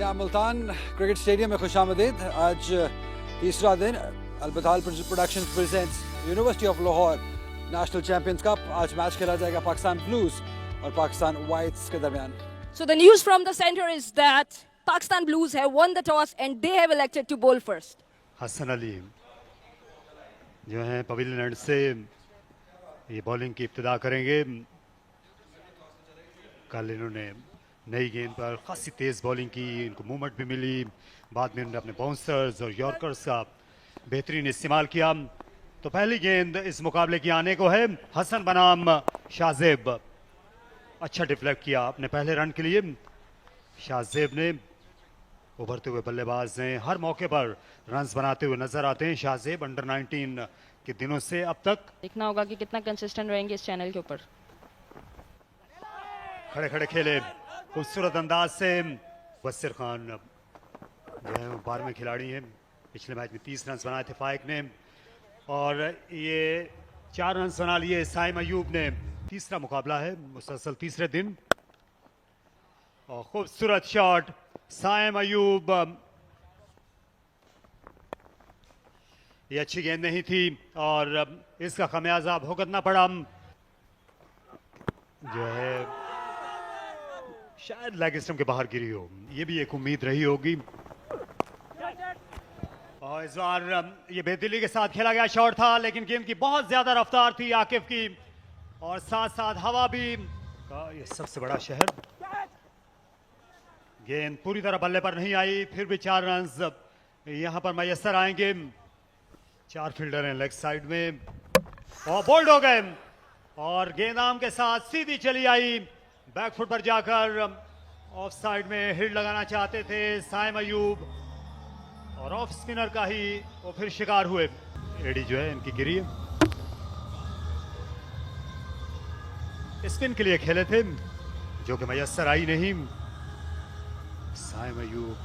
या Multan cricket stadium में खुशामदीद। आज तीसरा दिन Al-Batal productions presents university of Lahore national champions cup. आज मैच खेला जाएगा पाकिस्तान ब्लूज और पाकिस्तान व्हाइट्स के दरमियान। So the news from the center is that Pakistan Blues have won the toss and they have elected to bowl first. Hasan Ali जो हैं pavilion and से ये बॉलिंग की इब्तिदा करेंगे। कल इन्होंने नई गेंद पर खासी तेज़ बॉलिंग की, इनको मूवमेंट भी मिली। बाद में इन्होंने अपने बाउंसर्स और यॉर्कर्स का बेहतरीन इस्तेमाल किया। तो पहली गेंद इस मुकाबले की आने को है। हसन बनाम शाहजेब अच्छा डिफ्लेक्ट किया अपने पहले रन के लिए। शाहजेब ने उभरते हुए बल्लेबाज हैं, हर मौके पर रन्स बनाते हुए नजर आते हैं। शाहजेब अंडर 19 के दिनों से अब तक देखना होगा कि कितना कंसिस्टेंट रहेंगे इस चैनल के ऊपर। खड़े खड़े खेले खूबसूरत अंदाज से। वसीर खान जो है 12वें खिलाड़ी हैं। पिछले मैच में 30 रन बनाए थे फाइक ने और ये 4 रन बना लिए साइम अयूब ने। तीसरा मुकाबला है मुसलसल तीसरे दिन और खूबसूरत शॉट साइम अयूब। ये अच्छी गेंद नहीं थी और इसका खमियाजा भुगतना पड़ा। जो है शायद लेग स्टंप के बाहर गिरी हो, ये भी एक उम्मीद रही होगी। और इस बार ये बेदिली के साथ खेला गया शॉट था, लेकिन गेंद की बहुत ज्यादा रफ्तार थी आकिफ की और साथ साथ हवा भी। ये सबसे बड़ा शहर। गेंद पूरी तरह बल्ले पर नहीं आई, फिर भी 4 रन यहां पर मैसर आएंगे। 4 फील्डर हैं लेग साइड में और बोल्ड हो गए और गेंद आम के साथ सीधी चली आई। बैकफुट पर जाकर ऑफ साइड में हिट लगाना चाहते थे साइम अयूब और ऑफ स्पिनर का ही वो फिर शिकार हुए। एडी जो है इनकी गिरी है। स्पिन के लिए खेले थे जो कि मैसर आई नहीं। साइम अयूब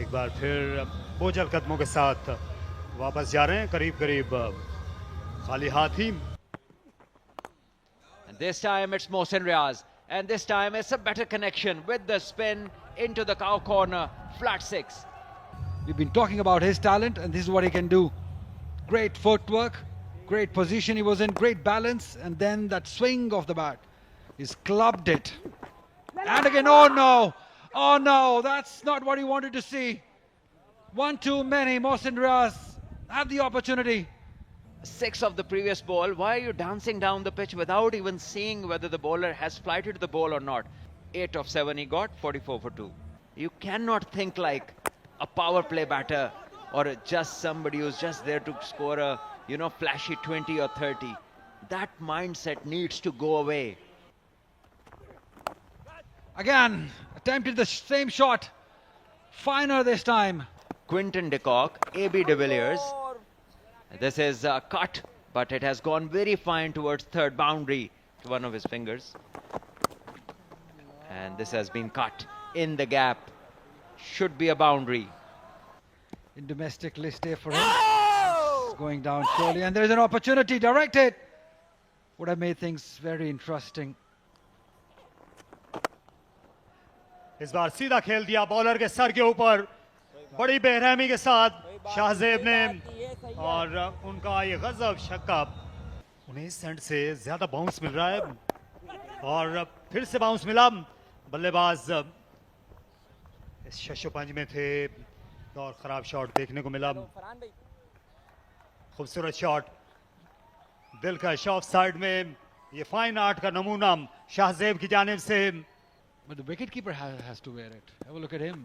एक बार फिर बोझल कदमों के साथ वापस जा रहे हैं, करीब करीब खाली हाथ ही। This time it's Mohsin Riaz, and this time it's a better connection with the spin into the cow corner, flat 6. We've been talking about his talent and this is what he can do. Great footwork, great position he was in, great balance, and then that swing of the bat. He's clubbed it. And again, oh no! Oh no, that's not what he wanted to see. One too many. Mohsin Riaz had the opportunity. 6 of the previous ball. Why are you dancing down the pitch without even seeing whether the bowler has flighted the ball or not? 8 of 7 he got, 44 for 2. You cannot think like a power play batter or just somebody who's just there to score a, flashy 20 or 30. That mindset needs to go away. Again, attempted the same shot. Finer this time. Quinton de Kock, A.B. de Villiers. This is a cut, but it has gone very fine towards third boundary to one of his fingers. And this has been cut in the gap. Should be a boundary. In domestic list here for him. It's going down slowly and there's an opportunity directed. Would have made things very interesting. इस बार सीधा खेल दिया bowler के sir के ऊपर बड़ी बेरहमी के साथ शाहजेब ने और उनका ये गजब छक्का। 19 सेंट से ज्यादा बाउंस मिल रहा है और फिर से बाउंस मिला। बल्लेबाज इस शशोपंज में थे और खराब शॉट देखने को मिला। खूबसूरत शॉट दिलकश ऑफ साइड में। ये फाइन आर्ट का नमूना शाहजेब की जानिब से। But the wicketkeeper has to wear it. Have a look at him.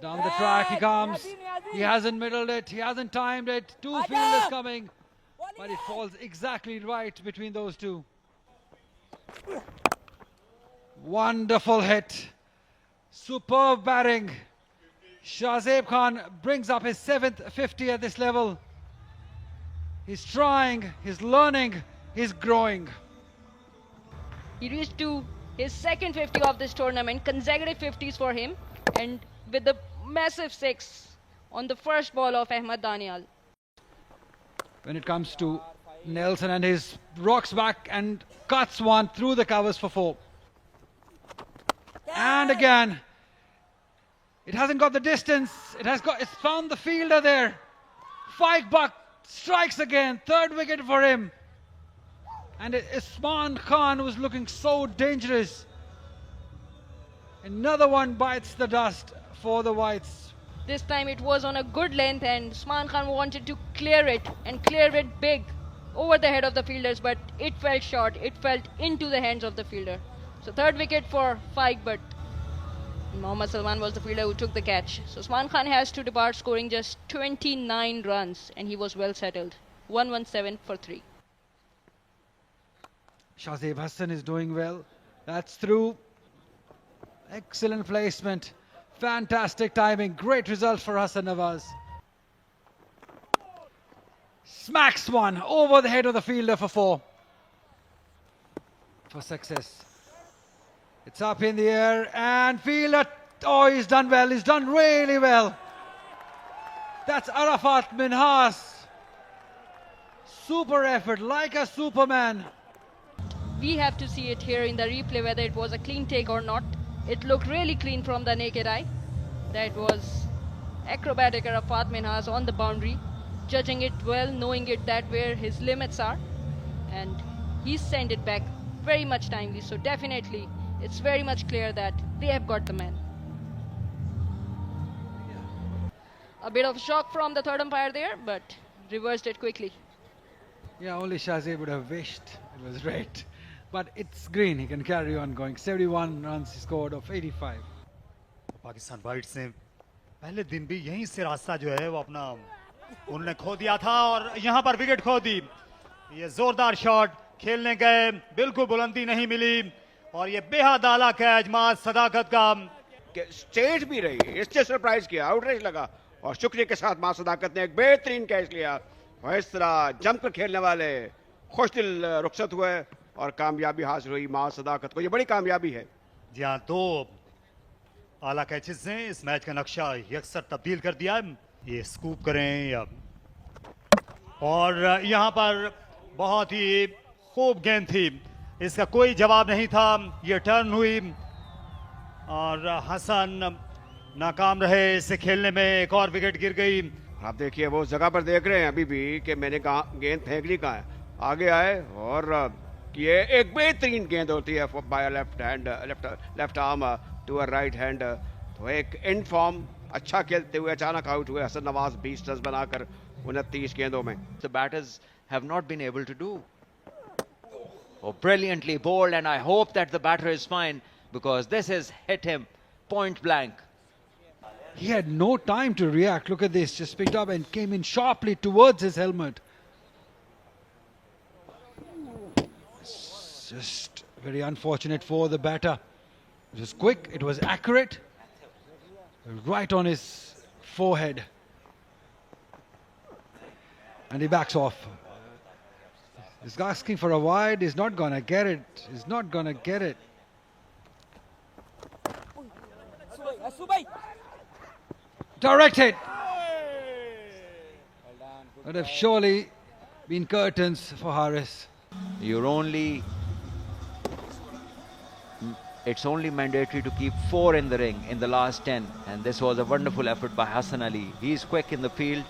Down the track he comes. He hasn't middled it. He hasn't timed it. 2 fielders coming. But it falls exactly right between those two. Wonderful hit. Superb batting. Shahzeb Khan brings up his 7th 50 at this level. He's trying, he's learning, he's growing. He reached to his second 50 of this tournament, consecutive 50s for him, and with the massive 6 on the first ball of Ahmed Daniel. When it comes to Nelson and his rocks back and cuts one through the covers for 4. And again, It hasn't got the distance. It's found the fielder there. Faik Buck strikes again. Third wicket for him. And Usman Khan was looking so dangerous. Another one bites the dust for the Whites. This time it was on a good length and Usman Khan wanted to clear it and clear it big over the head of the fielders, but it fell short. It fell into the hands of the fielder. So third wicket for Faik, but Mohammad Salman was the fielder who took the catch. So Usman Khan has to depart scoring just 29 runs and he was well settled. 117 for 3. Shahzeb Hassan is doing well. That's through. Excellent placement. Fantastic timing. Great result for Hassan Nawaz. Smacks one over the head of the fielder for 4. For success. It's up in the air and fielder. Oh, he's done well. He's done really well. That's Arafat Minhas. Super effort, like a superman. We have to see it here in the replay whether it was a clean take or not. It looked really clean from the naked eye. That was acrobatic Arafat Minhas on the boundary, judging it well, knowing it that where his limits are, and he sent it back very much timely. So definitely it's very much clear that they have got the man. A bit of shock from the third umpire there, but reversed it quickly. Yeah, only Shahzeb would have wished it was red. But it's green, he can carry on going. 71 runs he scored of 85. Pakistan वाइट्स ने पहले दिन भी यहीं से रास्ता जो है वो अपना उन्होंने खो दिया था और यहाँ पर विकेट खो दी. ये जोरदार शॉट खेलने गए, बिल्कुल बुलंदी नहीं मिली और ये बेहद आला कैच माज सदाकत का. स्टेज भी रही, इससे सरप्राइज किया, आउटरेज लगा और शुक्रिया के साथ माज सदाकत ने एक बेहतरीन कैच लिया. और इस तरह जमकर खेलने वाले खुश दिल रुखसत हुए और कामयाबी हासिल हुई माज सदाकत को. ये बड़ी कामयाबी है. जी हाँ, 2 आला कैचेस ने इस मैच का नक्शा यकसर तब्दील कर दिया. ये स्कूप करें या और यहाँ पर बहुत ही खूब गेंद थी, इसका कोई जवाब नहीं था. ये टर्न हुई और हसन नाकाम रहे इसे खेलने में. एक और विकेट गिर गई. आप देखिए वो जगह पर देख रहे हैं अभी भी कि मैंने गेंद फेंक ली कहाँ है. आगे आए और ये एक बेहतरीन गेंद होती है by left hand, left arm to a right hand. तो एक इन फॉर्म अच्छा खेलते हुए अचानक आउट हुए हसन नवाज 20 रन बनाकर 29 गेंदों में. The batters have not been able to do. Oh, brilliantly bowled, and I hope that the batter is fine because this has hit him point blank. He had no time to react. Look at this, just picked up and came in sharply towards his helmet. It's just very unfortunate for the batter. It was quick, it was accurate, right on his forehead. And he backs off. He's asking for a wide, he's not gonna get it. He's not gonna get it. Direct hit. Would have surely been curtains for Harris. It's only mandatory to keep 4 in the ring in the last 10, and this was a wonderful effort by Hassan Ali. He's quick in the field.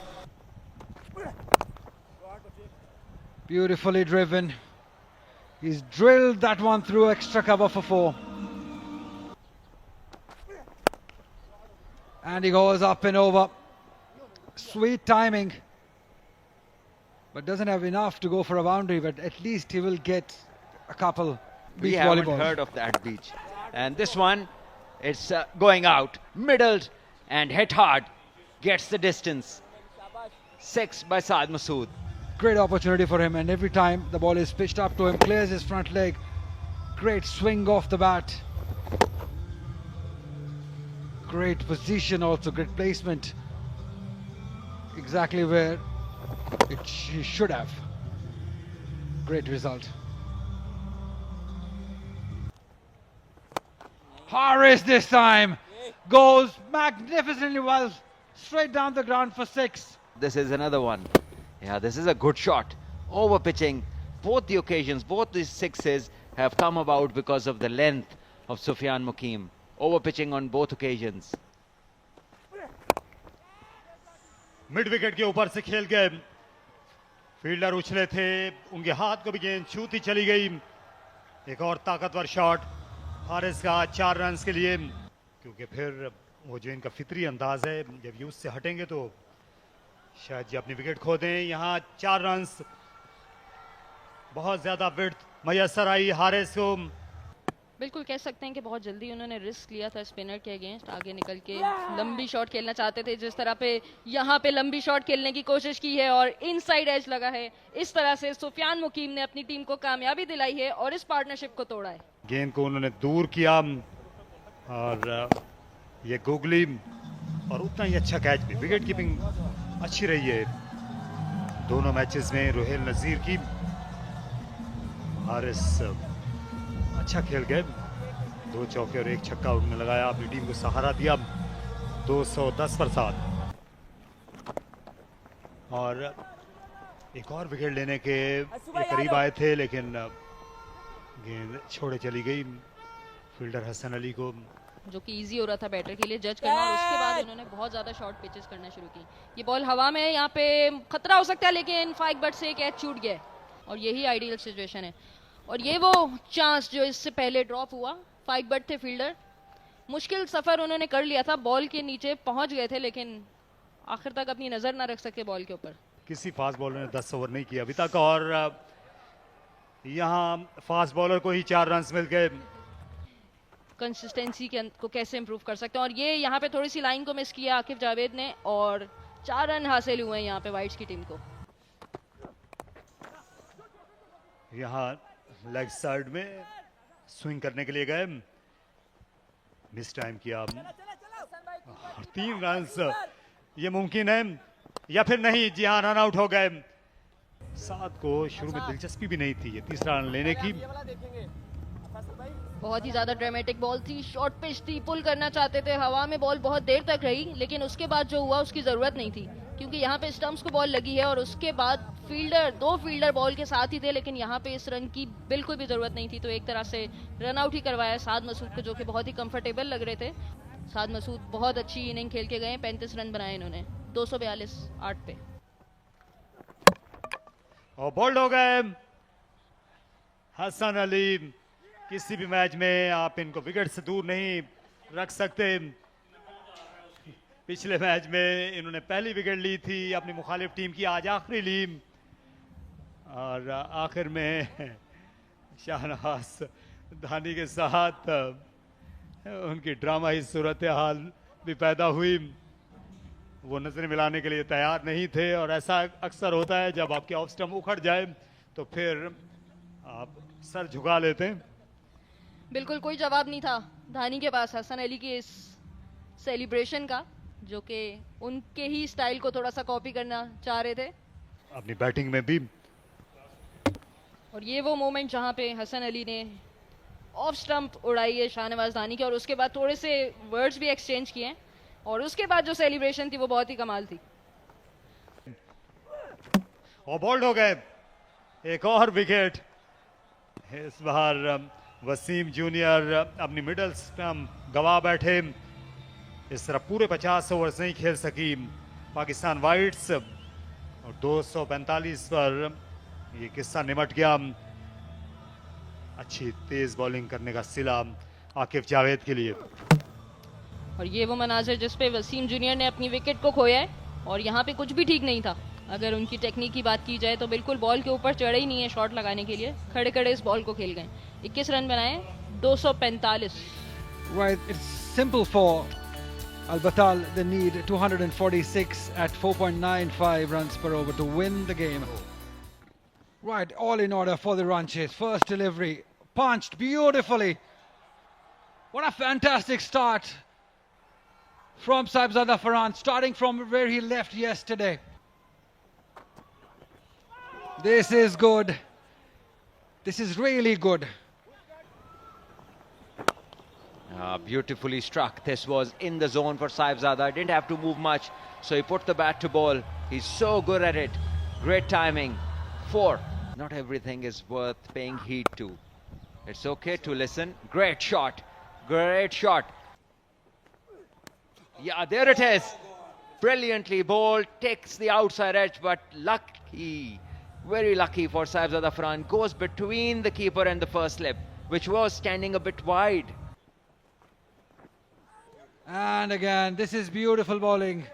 Beautifully driven. He's drilled that one through extra cover for 4. And he goes up and over. Sweet timing. But doesn't have enough to go for a boundary, but at least he will get a couple. We Beach haven't volleyballs. heard of that beach. And this one, it's going out, middled and hit hard. Gets the distance. 6 by Saad Masood. Great opportunity for him, and every time the ball is pitched up to him, clears his front leg. Great swing off the bat. Great position also, great placement. Exactly where he should have. Great result. Harris this time goes magnificently well, straight down the ground for 6. This is another one. Yeah, this is a good shot. Over pitching. Both the occasions, both these 6s have come about because of the length of Sufyan Mukim. Over pitching on both occasions. Mid wicket के ऊपर से खेल गए, fielder उछले थे, उनके हाथ को भी गेंद छूती चली गई। एक और ताकतवर शॉट हारिस का 4 रन के लिए, क्योंकि फिर वो जो इनका फितरी अंदाज है, जब ये उससे हटेंगे तो शायद ये अपनी विकेट खो दें। यहाँ 4 रन, बहुत ज्यादा विड्थ मैसर आई हारिस को। बिल्कुल कह सकते हैं कि बहुत जल्दी उन्होंने रिस्क लिया था स्पिनर के अगेंस्ट, आगे निकल के लंबी शॉट खेलना चाहते थे। जिस तरह पे यहाँ पे लंबी शॉट खेलने की कोशिश की है और इनसाइड एज लगा है, इस तरह से सुफियान मुकीम ने अपनी टीम को कामयाबी दिलाई है और इस पार्टनरशिप को तोड़ा है। गेंद को उन्होंने दूर किया और ये गुगली और उतना ही अच्छा कैच भी। विकेट कीपिंग अच्छी रही है दोनों मैचेस में रुहेल नजीर की। हारिस अच्छा खेल गए, 2 चौके और 1 छक्का उन्होंने लगाया, अपनी टीम को सहारा दिया 210 पर 7। और एक और विकेट लेने के करीब आए थे, लेकिन गेंद छोड़े चली गई फील्डर हसन अली को, जो कि इजी हो रहा था बैटर के लिए जज करना। और उसके बाद उन्होंने बहुत ज्यादा शॉर्ट पिचेस करना शुरू की। ये बॉल हवा में है, यहाँ पे खतरा हो सकता है, लेकिन 5 बट से कैच छूट गया और यही आइडियल सिचुएशन है। और ये वो चांस जो इससे पहले ड्रॉप हुआ, 5 बट थे फील्डर, मुश्किल सफर उन्होंने कर लिया था, बॉल के नीचे पहुंच गए थे, लेकिन आखिर तक अपनी नजर ना रख सके बॉल के ऊपर। किसी फास्ट बॉलर ने 10 ओवर नहीं किया अभी तक और यहाँ फास्ट बॉलर को ही 4 रन मिल गए। कंसिस्टेंसी को कैसे इंप्रूव कर सकते हैं, और ये यहाँ पे थोड़ी सी लाइन को मिस किया आकिब जावेद ने और 4 रन हासिल हुए हैं यहाँ पे वाइट्स की टीम को। यहाँ लेग साइड में स्विंग करने के लिए गए, मिस टाइम किया और 3 रन ये मुमकिन है या फिर नहीं। जी हाँ, रन आउट हो गए। 7 को शुरू में दिलचस्पी भी नहीं थी ये तीसरा रन लेने की। बहुत ही ज्यादा ड्रामेटिक बॉल थी, शॉर्ट पिच थी, पुल करना चाहते थे, हवा में बॉल बहुत देर तक रही, लेकिन उसके बाद जो हुआ उसकी जरूरत नहीं थी, क्योंकि यहाँ पे स्टंप्स को बॉल लगी है और उसके बाद दो फील्डर बॉल के साथ ही थे, लेकिन यहाँ पे इस रन की बिल्कुल भी जरूरत नहीं थी। तो एक तरह से रन आउट ही करवाया साद मसूद को, जो कि बहुत ही कंफर्टेबल लग रहे थे। साद मसूद बहुत अच्छी इनिंग खेल के गए, 35 रन बनाए इन्होंने 242 8 पे। और बोल्ड हो गए हसन अली। किसी भी मैच में आप इनको विकेट से दूर नहीं रख सकते। पिछले मैच में इन्होंने पहली विकेट ली थी अपनी मुखालिफ टीम की, आज आखिरी ली और आखिर में शाहनवाज धानी के साथ उनकी ड्रामाई सूरत हाल भी पैदा हुई। वो नजरें मिलाने के लिए तैयार नहीं थे और ऐसा अक्सर होता है जब आपके ऑफ स्टंप उखड़ जाए तो फिर आप सर झुका लेते हैं। बिल्कुल कोई जवाब नहीं था धानी के पास हसन अली की इस सेलिब्रेशन का, जो कि उनके ही स्टाइल को थोड़ा सा कॉपी करना चाह रहे थे अपनी बैटिंग में भी। और ये वो मोमेंट जहां पे हसन अली ने ऑफ स्टंप उड़ाई है शाहनवाज धानी की, और उसके बाद थोड़े से वर्ड्स भी एक्सचेंज किए, और उसके बाद जो सेलिब्रेशन थी वो बहुत ही कमाल थी। और बोल्ड हो गए, एक और विकेट। इस बार वसीम जूनियर अपनी मिडल स्टंप गवा बैठे। इस तरह पूरे 50 ओवर्स नहीं खेल सकी पाकिस्तान वाइट्स और 245 पर ये किस्सा निमट गया। अच्छी तेज बॉलिंग करने का सिला आकिब जावेद के लिए। और ये वो मनाजिर जिसपे वसीम जूनियर ने अपनी विकेट को खोया है, और यहाँ पे कुछ भी ठीक नहीं था। अगर उनकी टेक्निक की बात की जाए तो बिल्कुल बॉल के ऊपर चढ़े ही नहीं है शॉट लगाने के लिए, खड़े खड़े इस बॉल को खेल गए। 21 रन बनाए, 245। Right, it's simple for Al Batal. They need 246 at 4.95 runs per over to win the game. Right, all in order for the run chase. First delivery, punched beautifully. What a fantastic start from Saibzada Farhan, starting from where he left yesterday. This is good. This is really good. Beautifully struck. This was in the zone for Saibzada. Didn't have to move much, so he put the bat to ball. He's so good at it. Great timing. 4. Not everything is worth paying heed to. It's okay to listen. Great shot. Great shot. Yeah, there it is. brilliantly bowled, takes the outside edge, but lucky, very lucky for Saibzada Farhan, goes between the keeper and the first slip, which was standing a bit wide. And again, this is beautiful bowling.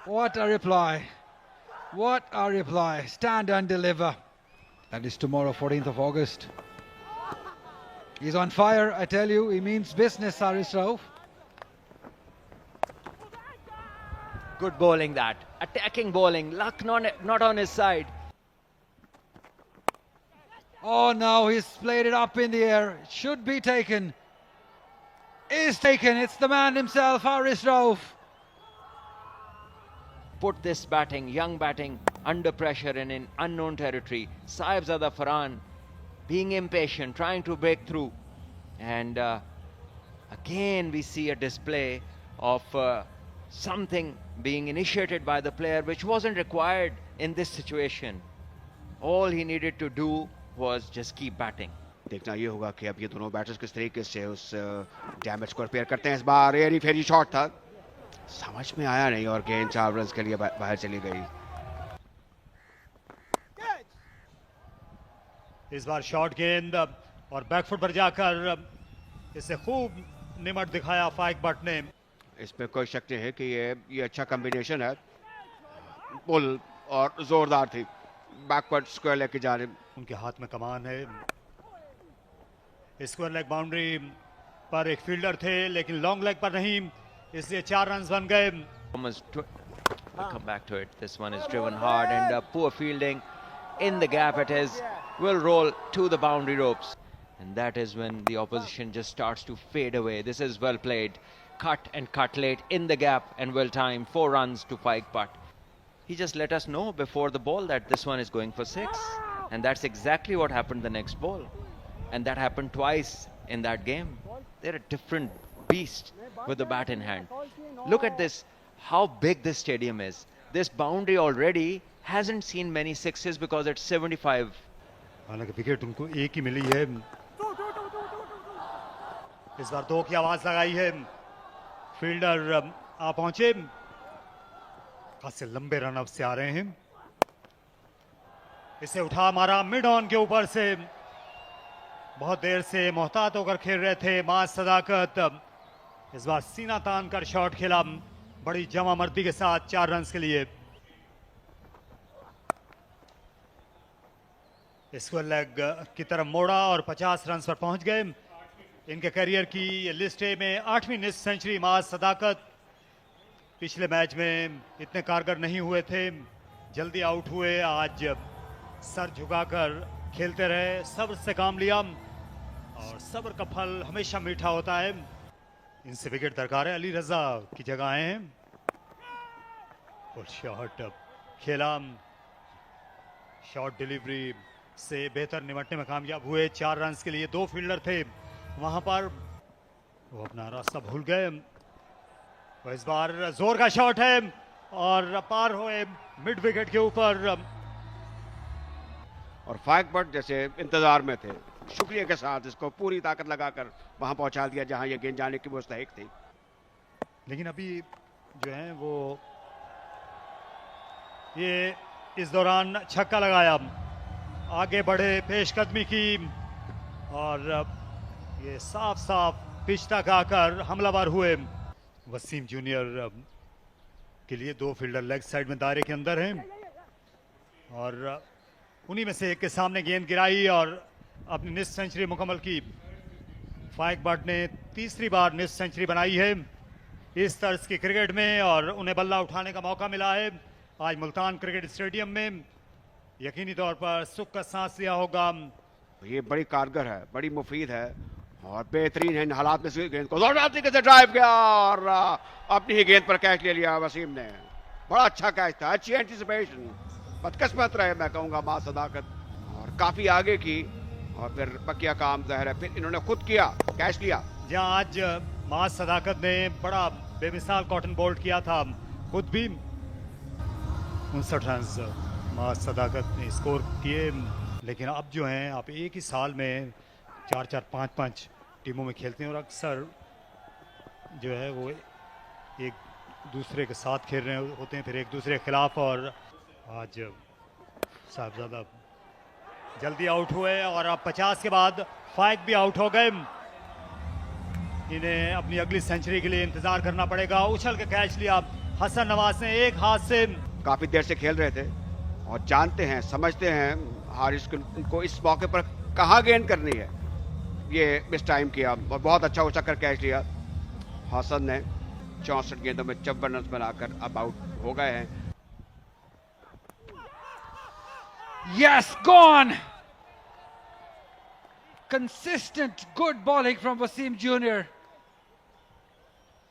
What a reply. What a reply. Stand and deliver. That is tomorrow, 14th of August. He's on fire, I tell you. He means business, Haris Rauf. Good bowling that. Attacking bowling. Luck not on his side. Oh, now he's played it up in the air. It should be taken. Is taken. It's the man himself, Haris Rauf. Put this batting, young batting, under pressure and in unknown territory. Saibzada Farhan being impatient, trying to break through. And again we see a display of something being initiated by the player which wasn't required in this situation. All he needed to do was just keep batting. देखना ये होगा कि अब ये दोनों batters किस तरीके से उस डैमेज को रिपेयर करते हैं। इस बार एयरी फेरी शॉट था, समझ में आया नहीं और गेंद 4 रन के लिए बाहर चली गई। इस बार शॉर्ट गेंद और बैकफुट पर जाकर इसे खूब निमट दिखाया फाइक बट ने। इसमें कोई शक नहीं है कि ये अच्छा कॉम्बिनेशन है। पुल और जोरदार थी, बैकवर्ड स्क्वायर लेग की जानिब। उनके हाथ में कमान है। स्क्वायर लेग बाउंड्री पर एक फील्डर थे लेकिन लॉन्ग लेग पर नहीं, इसलिए 4 रन बन गए। We'll come back to it. This one is driven hard and poor fielding in the gap. It is will roll to the boundary ropes, and that is when the opposition just starts to fade away. This is well played, cut and cut late in the gap and well timed. 4 runs to Faik Butt. He just let us know before the ball that this one is going for 6, and that's exactly what happened the next ball, and that happened twice in that game. They're a different beast with the bat in hand. Look at this, how big this stadium is. This boundary already hasn't seen many sixes because it's 75. हालांकि wicket उनको एक ही मिली है। इस बार 2 की आवाज लगाई है। Fielder आ पहुंचे, खासे लंबे रन अप से आ रहे हैं। इसे उठा मारा मिड ऑन के ऊपर से। बहुत देर से मोहतात होकर खेल रहे थे माज सदाकत। इस बार सीना तान कर शॉट खेला बड़ी जमा मर्दी के साथ 4 रन के लिए। स्क्वायर लेग की तरफ मोड़ा और 50 रन पर पहुंच गए। इनके करियर की लिस्ट में 8वीं निस्फ सेंचुरी माज सदाकत। पिछले मैच में इतने कारगर नहीं हुए थे, जल्दी आउट हुए। आज सर झुकाकर खेलते रहे, सब्र से काम लिया और सब्र का फल हमेशा मीठा होता है। इनसे विकेट दरकार है। अली रजा की जगह आए हैं और शॉट खेला, शॉट डिलीवरी से बेहतर निमटने में कामयाब हुए। 4 रन के लिए 2 फील्डर थे वहां पर, वो अपना रास्ता भूल गए। और इस बार जोर का शॉट है और पार हुए मिड विकेट के ऊपर। और फाइक बट जैसे इंतजार में थे, शुक्रिया के साथ इसको पूरी ताकत लगाकर वहां पहुंचा दिया जहां ये गेंद जाने की मुस्तहिक थी। लेकिन अभी जो है वो ये इस दौरान छक्का लगाया, आगे बढ़े, पेशकदमी की और ये साफ साफ पिच तक आकर हमलावर हुए। वसीम जूनियर के लिए 2 फील्डर लेग साइड में दायरे के अंदर हैं और उन्हीं में से एक के सामने गेंद गिराई और अपनी निस्फ सेंचुरी मुकम्मल की। फाइक बट ने तीसरी बार निस्फ सेंचुरी बनाई है इस तर्ज की क्रिकेट में और उन्हें बल्ला उठाने का मौका मिला है आज मुल्तान क्रिकेट स्टेडियम में। यकीनी तौर पर सुख का सांस लिया होगा। ये बड़ी कारगर है, बड़ी मुफीद है और बेहतरीन है। इन हालात में से गेंद को जोरदार तरीके से ड्राइव किया और अपनी ही गेंद पर कैच ले लिया वसीम ने। बड़ा अच्छा कैच था, अच्छी एंटिसिपेशन। बदकिस्मत रहे मैं कहूँगा मां सदाकत, और काफी आगे की और फिर बकिया काम ज़ाहिर है फिर इन्होंने खुद किया, कैच लिया। जहां आज मां सदाकत ने बड़ा बेमिसाल कॉटन बोल्ट किया था, खुद भी 59 रन मां सदाकत ने स्कोर किए। लेकिन अब जो हैं आप एक ही साल में 4-4, 5-5 टीमों में खेलते हैं और अक्सर जो है वो एक दूसरे के साथ खेल रहे होते हैं, फिर एक दूसरे के खिलाफ। और आज साहबजादा जल्दी आउट हुए और अब 50 के बाद फाइक भी आउट हो गए। इन्हें अपनी अगली सेंचुरी के लिए इंतजार करना पड़ेगा। उछल के कैच लिया हसन नवाज ने एक हाथ से। काफी देर से खेल रहे थे और जानते हैं, समझते हैं हारिस को इस मौके पर कहाँ गेंद करनी है। ये मिस टाइम किया और बहुत अच्छा उछल कर कैच लिया हसन ने। 64 गेंदों में 54 रन बनाकर अब आउट हो गए हैं। Yes, gone! Consistent, good bowling from Wasim Jr.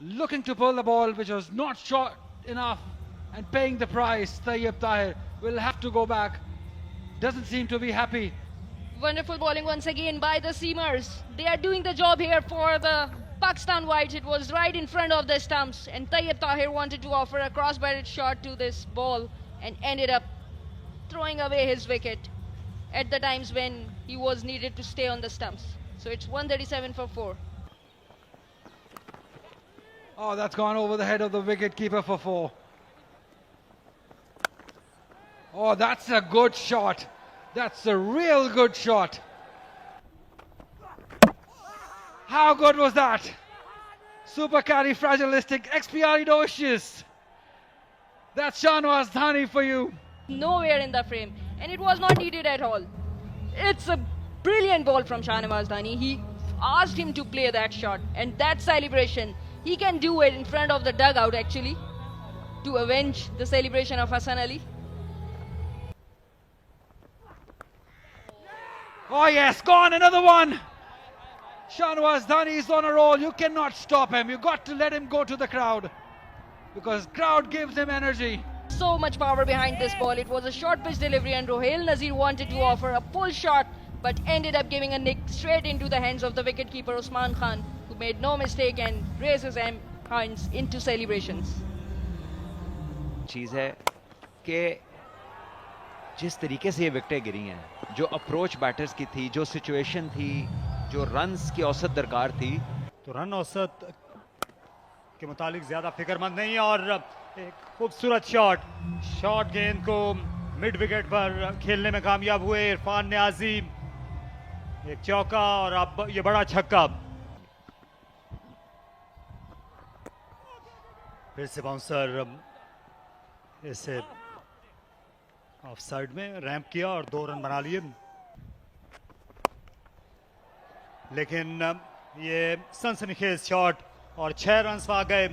Looking to pull the ball, which was not short enough, and paying the price. Tayyib Tahir will have to go back. Doesn't seem to be happy. Wonderful bowling once again by the seamers. They are doing the job here for the Pakistan Whites. It was right in front of the stumps, and Tayyib Tahir wanted to offer a cross-barrel shot to this ball and ended up throwing away his wicket at the times when he was needed to stay on the stumps. So it's 137 for 4. Oh, that's gone over the head of the wicket keeper for 4. Oh, that's a good shot. That's a real good shot. How good was that? Super califragilistic expialidocious. That's Shahnawaz Dhani for you. Nowhere in the frame, and it was not needed at all. It's a brilliant ball from Shahnawaz Dhani. He asked him to play that shot, and that celebration, he can do it in front of the dugout actually to avenge the celebration of Hassan Ali. Oh yes, gone, another one. Shahnawaz Dhani is on a roll. You cannot stop him. You got to let him go to the crowd, because crowd gives him energy. So much power behind this ball. It was a short pitch delivery, and Rohail Nazir wanted to offer a pull shot, but ended up giving a nick straight into the hands of the wicketkeeper Usman Khan, who made no mistake and raised his hands into celebrations. चीज है कि जिस तरीके से ये विकेटें गिरी हैं, जो approach batters की थी, जो सिचुएशन थी, जो रन्स की औसत दरकार थी, तो रन औसत के मुतालिक ज्यादा फिक्रमंद नहीं। और एक खूबसूरत शॉट गेंद को मिड विकेट पर खेलने में कामयाब हुए इरफान नियाजी। एक चौका और अब ये बड़ा छक्का। फिर से बाउंसर इसे ऑफ साइड में रैंप किया और 2 रन बना लिए। लेकिन ये सनसनीखेज शॉट और 6 रन आ गए।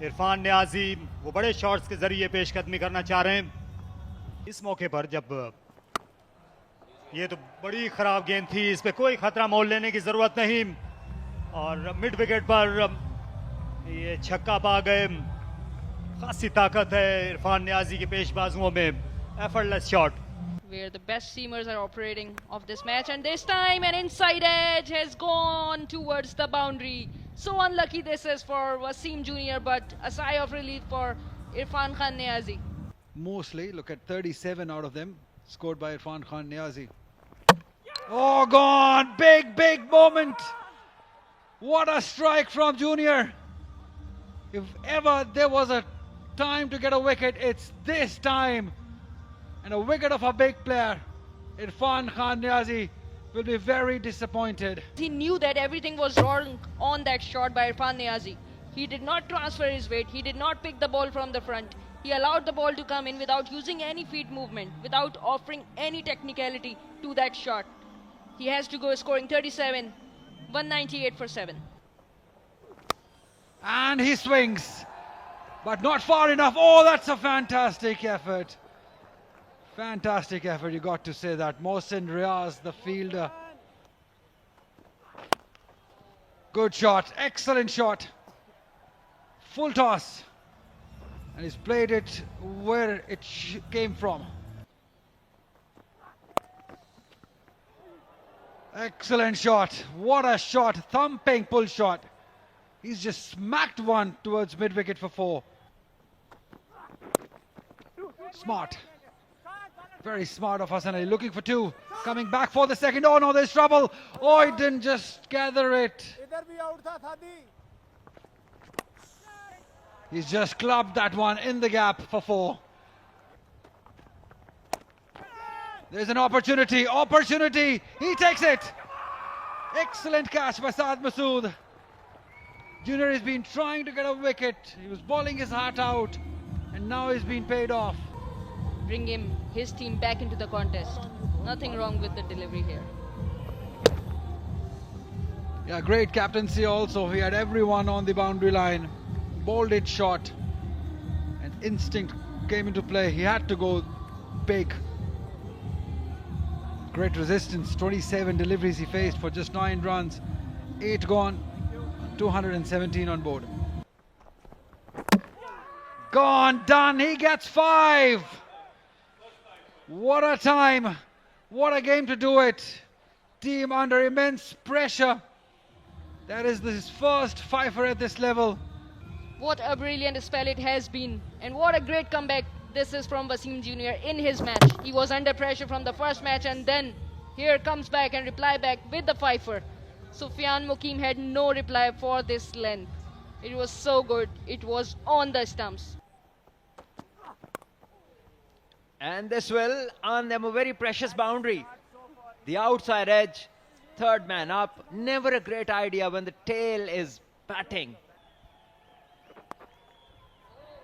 इरफान नियाजी वो बड़े शॉट्स के जरिए पेशकदमी करना चाह रहे हैं इस मौके पर, जब ये तो बड़ी खराब गेंद थी, इस पे कोई खतरा मोल लेने की जरूरत नहीं। और मिड विकेट पर ये छक्का पा गए। खासी ताकत है इरफान नियाजी के पेश बाजुओं में। Effortless shot. Where the best seamers are operating of this match, and this time an inside edge has gone towards the boundary. So unlucky this is for Wasim Jr., but a sigh of relief for Irfan Khan Niazi. Mostly, look at 37 out of them scored by Irfan Khan Niazi. Oh, gone! Big moment! What a strike from Junior! If ever there was a time to get a wicket, it's this time. And a wicket of a big player, Irfan Khan Niazi, will be very disappointed. He knew that everything was wrong on that shot by Irfan Niazi. He did not transfer his weight. He did not pick the ball from the front. He allowed the ball to come in without using any feet movement, without offering any technicality to that shot. He has to go scoring 37, 198 for 7. And he swings, but not far enough. Oh, that's a fantastic effort. Fantastic effort, you got to say that. Mohsin Riaz, the fielder. Good shot, excellent shot. Full toss. And he's played it where it came from. Excellent shot. What a shot. Thumping pull shot. He's just smacked one towards mid-wicket for 4. Smart. Very smart of Hassan Ali. Looking for 2. Coming back for the second. Oh no, there's trouble. Oh, he didn't just gather it. He's just clubbed that one in the gap for 4. There's an opportunity. He takes it. Excellent catch by Saad Masood. Junior has been trying to get a wicket. He was bowling his heart out, and now he's been paid off. Bring his team back into the contest. Nothing wrong with the delivery here. Yeah, great captaincy also. He had everyone on the boundary line. Bowled it short. And instinct came into play. He had to go big. Great resistance. 27 deliveries he faced for just 9 runs. 8 gone. 217 on board. Gone, done. He gets 5. What a time. What a game to do it. Team under immense pressure. That is his first fifer at this level. What a brilliant spell it has been. And what a great comeback this is from Wasim Jr. in his match. He was under pressure from the first match, and then here comes back and reply back with the fifer. Sufyan Mukim had no reply for this length. It was so good. It was on the stumps. And this will earn them a very precious boundary. The outside edge, third man up. Never a great idea when the tail is batting.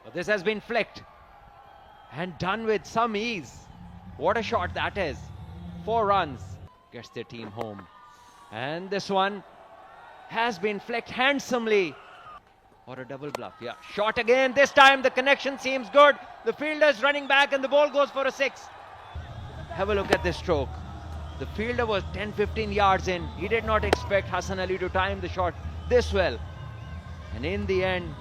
But this has been flicked and done with some ease. What a shot that is. 4 runs. Gets their team home. And this one has been flicked handsomely. Or a double bluff. Yeah, shot again. This time the connection seems good. The fielder's running back and the ball goes for a 6. Have a look at this stroke. The fielder was 10-15 yards in. He did not expect Hassan Ali to time the shot this well. And in the end,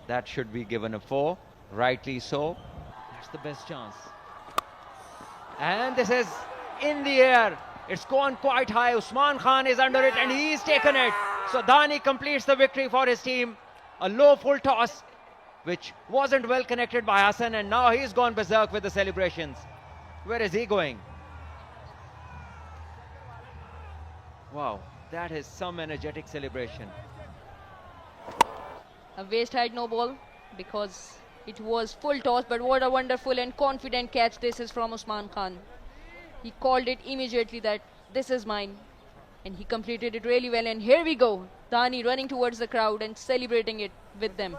that should be given a 4. Rightly so. That's the best chance. And this is in the air. It's gone quite high. Usman Khan is under it and he's taken it. So Dhani completes the victory for his team. A low full toss, which wasn't well connected by Hassan, and now he's gone berserk with the celebrations. Where is he going? Wow, that is some energetic celebration. A waste had no ball because it was full toss, but what a wonderful and confident catch this is from Usman Khan. He called it immediately that this is mine, and he completed it really well. And here we go, Dhani running towards the crowd and celebrating it with them.